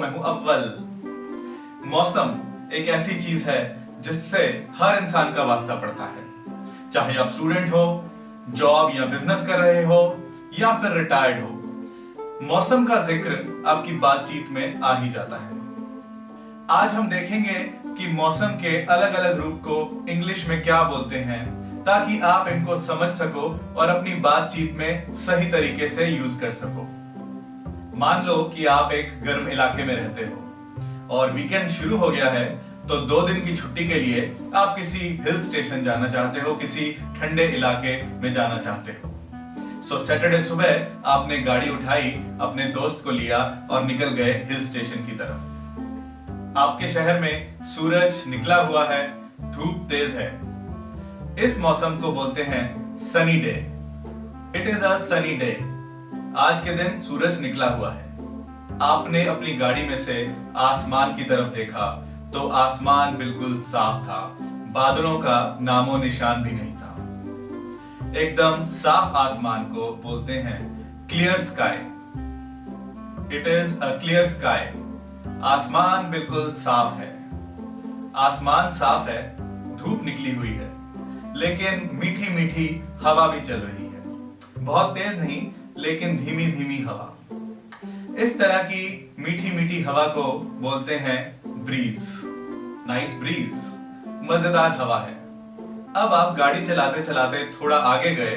मैं हूं अव्वल। मौसम एक ऐसी चीज है जिससे हर इंसान का वास्ता पड़ता है, चाहे आप स्टूडेंट हो, जॉब या बिजनेस कर रहे हो या फिर रिटायर्ड हो। मौसम का जिक्र आपकी बातचीत में आ ही जाता है। आज हम देखेंगे कि मौसम के अलग अलग रूप को इंग्लिश में क्या बोलते हैं, ताकि आप इनको समझ सको और अपनी बातचीत में सही तरीके से यूज कर सको। मान लो कि आप एक गर्म इलाके में रहते हो और वीकेंड शुरू हो गया है, तो 2 दिन की छुट्टी के लिए आप किसी हिल स्टेशन जाना चाहते हो, किसी ठंडे इलाके में जाना चाहते हो। सो सैटरडे सुबह आपने गाड़ी उठाई, अपने दोस्त को लिया और निकल गए हिल स्टेशन की तरफ। आपके शहर में सूरज निकला हुआ है, धूप तेज है। इस मौसम को बोलते हैं sunny day. It is a sunny day. आज के दिन सूरज निकला हुआ है। आपने अपनी गाड़ी में से आसमान की तरफ देखा तो आसमान बिल्कुल साफ था, बादलों का नामो निशान भी नहीं था। एकदम साफ आसमान को बोलते हैं clear sky. It is a clear sky. आसमान बिल्कुल साफ है। आसमान साफ है, धूप निकली हुई है, लेकिन मीठी मीठी हवा भी चल रही है। बहुत तेज नहीं, लेकिन धीमी धीमी हवा। इस तरह की मीठी मीठी हवा को बोलते हैं ब्रीज। नाइस ब्रीज, मजेदार हवा है। अब आप गाड़ी चलाते चलाते थोड़ा आगे गए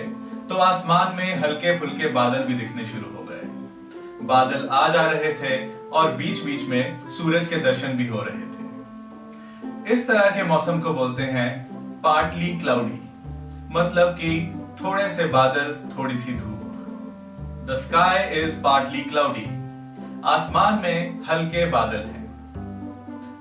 तो आसमान में हल्के फुल्के बादल भी दिखने शुरू हो गए। बादल आ जा रहे थे और बीच बीच में सूरज के दर्शन भी हो रहे थे। इस तरह के मौसम को बोलते हैं पार्टली क्लाउडी, मतलब कि थोड़े से बादल, थोड़ी सी धूप। The sky is partly cloudy. आसमान में हल्के बादल हैं।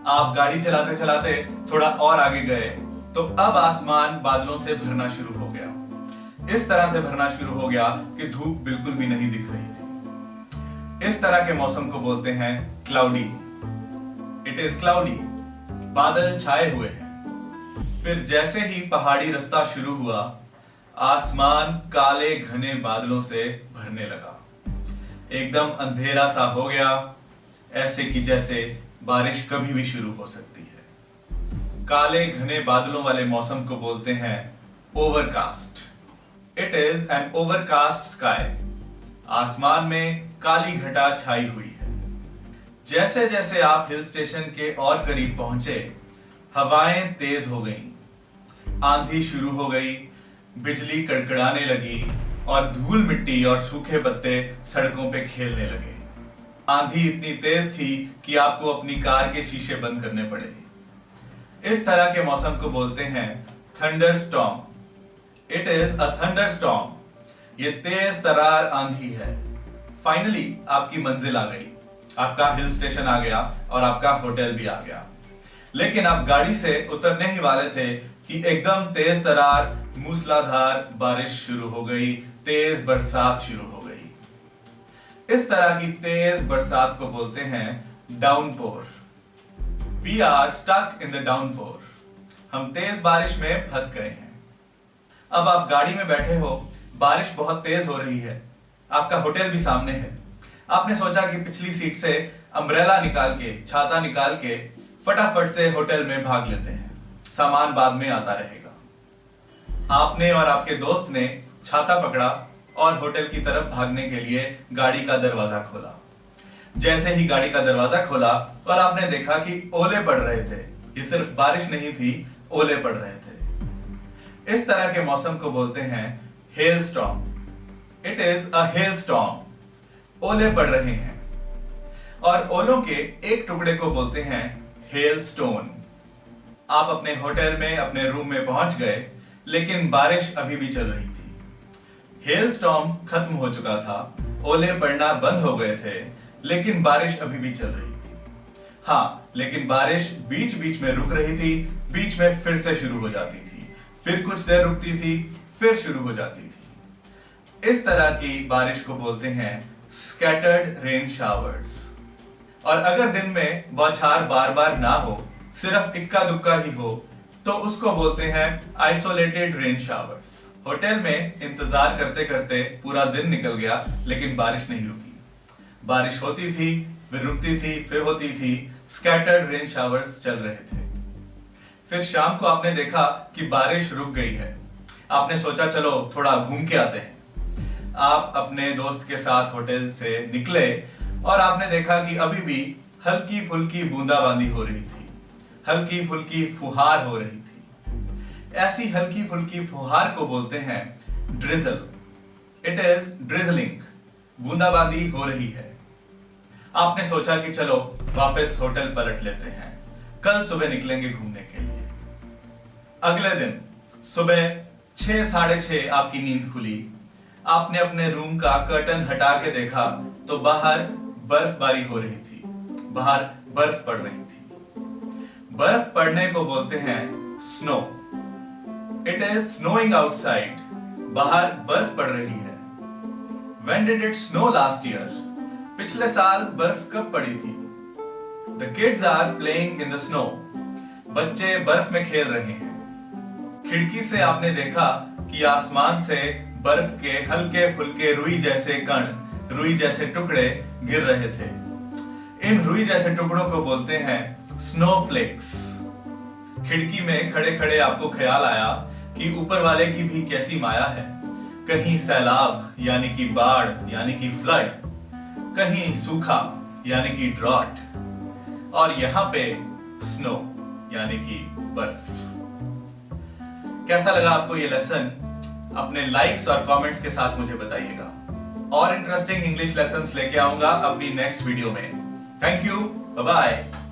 आप गाड़ी चलाते चलाते थोड़ा और आगे गए तो अब आसमान बादलों से भरना शुरू हो गया। इस तरह से भरना शुरू हो गया कि धूप बिल्कुल भी नहीं दिख रही थी। इस तरह के मौसम को बोलते हैं क्लाउडी। It is cloudy. बादल छाए हुए हैं। फिर जैसे ही पहाड़ी रास्ता शुरू हुआ, आसमान काले घने बादलों से भरने लगा। एकदम अंधेरा सा हो गया, ऐसे कि जैसे बारिश कभी भी शुरू हो सकती है। काले घने बादलों वाले मौसम को बोलते हैं overcast. It is an overcast sky. आसमान में काली घटा छाई हुई है। जैसे जैसे आप हिल स्टेशन के और करीब पहुंचे, हवाएं तेज हो गईं, आंधी शुरू हो गई, बिजली कड़कड़ाने लगी और धूल मिट्टी और सूखे पत्ते सड़कों पे खेलने लगे। आंधी इतनी तेज थी कि आपको अपनी कार के शीशे बंद करने पड़े। इस तरह के मौसम को बोलते हैं thunder storm. It is a thunder storm. ये तेज तरार आंधी है। फाइनली आपकी मंजिल आ गई, आपका हिल स्टेशन आ गया और आपका होटल भी आ गया। लेकिन आप गाड़ी से उतरने ही वाले थे कि एकदम तेज तरार मूसलाधार बारिश शुरू हो गई, तेज बरसात शुरू हो गई। इस तरह की तेज बरसात को बोलते हैं downpour. We are stuck in the downpour. हम तेज बारिश में फंस गए हैं। अब आप गाड़ी में बैठे हो, बारिश बहुत तेज हो रही है, आपका होटल भी सामने है। आपने सोचा कि पिछली सीट से अम्ब्रेला निकाल के, छाता निकाल के फटाफट से होटल में भाग लेते हैं, सामान बाद में आता रहेगा। आपने और आपके दोस्त ने छाता पकड़ा और होटल की तरफ भागने के लिए गाड़ी का दरवाजा खोला। जैसे ही गाड़ी का दरवाजा खोला और आपने देखा कि ओले पड़ रहे थे। ये सिर्फ बारिश नहीं थी, ओले पड़ रहे थे। इस तरह के मौसम को बोलते हैं hello storm. It is a hello storm. ओले पड़ रहे हैं और ओलों के एक टुकड़े को बोलते हैं हेल स्टोन। आप अपने होटल में, अपने रूम में पहुंच गए, लेकिन बारिश अभी भी चल रही थी। हेल स्टॉर्म खत्म हो चुका था, ओले पड़ना बंद हो गए थे, लेकिन बारिश अभी भी चल रही थी। हाँ, लेकिन बारिश बीच बीच में रुक रही थी, बीच में फिर से शुरू हो जाती थी, फिर कुछ देर रुकती थी, फिर शुरू हो जाती थी। इस तरह की बारिश को बोलते हैं स्कैटर्ड रेन शावर्स। और अगर दिन में बौछार बार बार ना हो, सिर्फ इक्का दुक्का ही हो, तो उसको बोलते हैं आइसोलेटेड रेन शावर्स। होटल में इंतजार करते करते पूरा दिन निकल गया, लेकिन बारिश नहीं रुकी। बारिश होती थी, फिर रुकती थी, फिर होती थी। स्कैटर्ड रेन शावर्स चल रहे थे। फिर शाम को आपने देखा कि बारिश रुक गई है। आपने सोचा चलो थोड़ा घूम के आते हैं। आप अपने दोस्त के साथ होटल से निकले और आपने देखा कि अभी भी हल्की फुल्की बूंदाबांदी हो रही थी, हल्की फुल्की फुहार हो रही थी। ऐसी हल्की फुल्की फुहार को बोलते हैं ड्रिजल। It is drizzling. बूंदाबांदी हो रही है। आपने सोचा कि चलो वापस होटल पलट लेते हैं, कल सुबह निकलेंगे घूमने के लिए। अगले दिन सुबह 6, साढ़े 6 आपकी नींद खुली। आपने अपने रूम का कर्टन हटा के देखा तो बाहर बर्फबारी हो रही थी, बाहर बर्फ पड़ रही थी। बर्फ पड़ने को बोलते हैं snow. It is snowing outside. बाहर बर्फ पड़ रही है। When did it snow last year? पिछले साल बर्फ कब पड़ी थी? The kids are playing in the snow. बच्चे बर्फ में खेल रहे हैं। खिड़की से आपने देखा कि आसमान से बर्फ के हल्के फुल्के रुई जैसे कण, रुई जैसे टुकड़े गिर रहे थे। इन रुई जैसे टुकड़ों को बोलते हैं स्नोफ्लेक्स। खिड़की में खड़े खड़े आपको ख्याल आया कि ऊपर वाले की भी कैसी माया है। कहीं सैलाब यानी कि बाढ़ यानी कि फ्लड, कहीं सूखा यानी कि ड्रॉट, और यहां पे स्नो यानी कि बर्फ। कैसा लगा आपको ये लेसन? अपने लाइक्स और कमेंट्स के साथ मुझे बताइएगा। और इंटरेस्टिंग इंग्लिश लेसन्स लेके आऊंगा अपनी नेक्स्ट वीडियो में। Thank you, bye bye.